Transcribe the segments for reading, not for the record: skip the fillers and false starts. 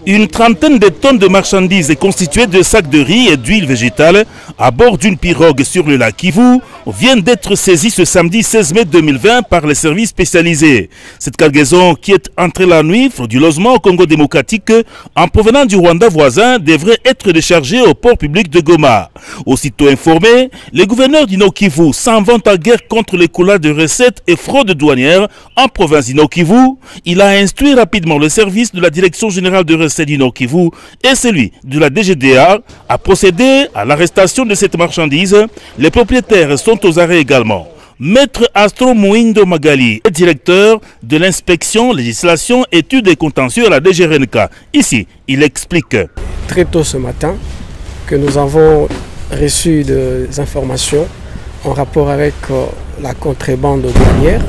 Une trentaine de tonnes de marchandises constituées de sacs de riz et d'huile végétale à bord d'une pirogue sur le lac Kivu viennent d'être saisies ce samedi 16 mai 2020 par les services spécialisés. Cette cargaison qui est entrée la nuit frauduleusement au Congo démocratique en provenant du Rwanda voisin devrait être déchargée au port public de Goma. Aussitôt informé, le gouverneur du Nord Kivu s'en vante à guerre contre les coulades de recettes et fraudes douanières en province du Nord Kivu. Il a instruit rapidement le service de la Direction générale de recettes du Nord Kivu et celui de la DGDA a procédé à l'arrestation de cette marchandise. Les propriétaires sont aux arrêts également. Maître Astro Mouindo Magali est directeur de l'inspection, législation, études et contentieux à la DGRNK. Ici, il explique. Très tôt ce matin, que nous avons reçu des informations en rapport avec la contrebande douanière,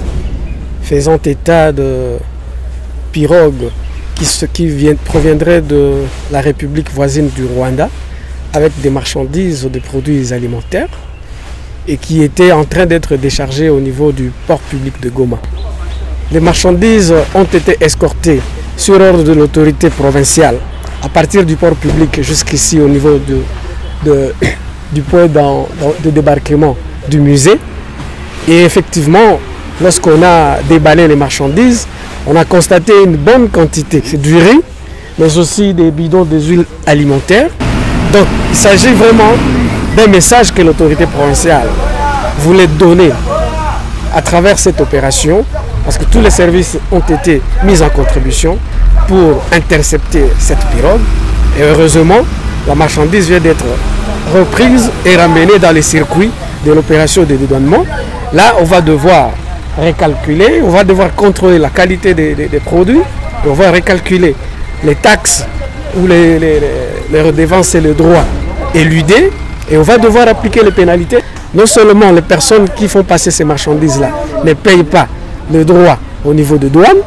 faisant état de pirogues qui proviendraient de la République voisine du Rwanda, avec des marchandises ou des produits alimentaires, et qui étaient en train d'être déchargées au niveau du port public de Goma. Les marchandises ont été escortées sur ordre de l'autorité provinciale à partir du port public jusqu'ici au niveau du point de débarquement du musée. Et effectivement, lorsqu'on a déballé les marchandises, on a constaté une bonne quantité du riz, mais aussi des bidons de huiles alimentaires. Donc il s'agit vraiment d'un message que l'autorité provinciale voulait donner à travers cette opération, parce que tous les services ont été mis en contribution pour intercepter cette pirogue. Et heureusement, la marchandise vient d'être reprise et ramenée dans les circuits de l'opération de dédouanement. Là, on va devoir recalculer, on va devoir contrôler la qualité des produits, et on va recalculer les taxes ou les redevances et les droits éludés, et on va devoir appliquer les pénalités. Non seulement les personnes qui font passer ces marchandises-là ne payent pas le droit au niveau de douane,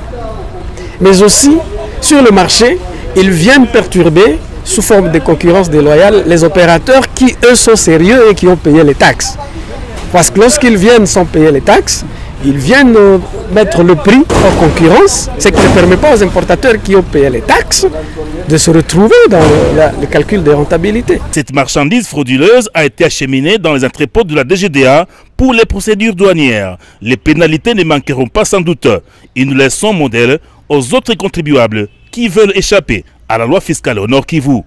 mais aussi sur le marché, ils viennent perturber sous forme de concurrence déloyale les opérateurs qui, eux, sont sérieux et qui ont payé les taxes. Parce que lorsqu'ils viennent sans payer les taxes, ils viennent mettre le prix en concurrence, ce qui ne permet pas aux importateurs qui ont payé les taxes de se retrouver dans le calcul de rentabilité. Cette marchandise frauduleuse a été acheminée dans les entrepôts de la DGDA pour les procédures douanières. Les pénalités ne manqueront pas sans doute. Et nous laissons modèle aux autres contribuables qui veulent échapper à la loi fiscale au Nord Kivu.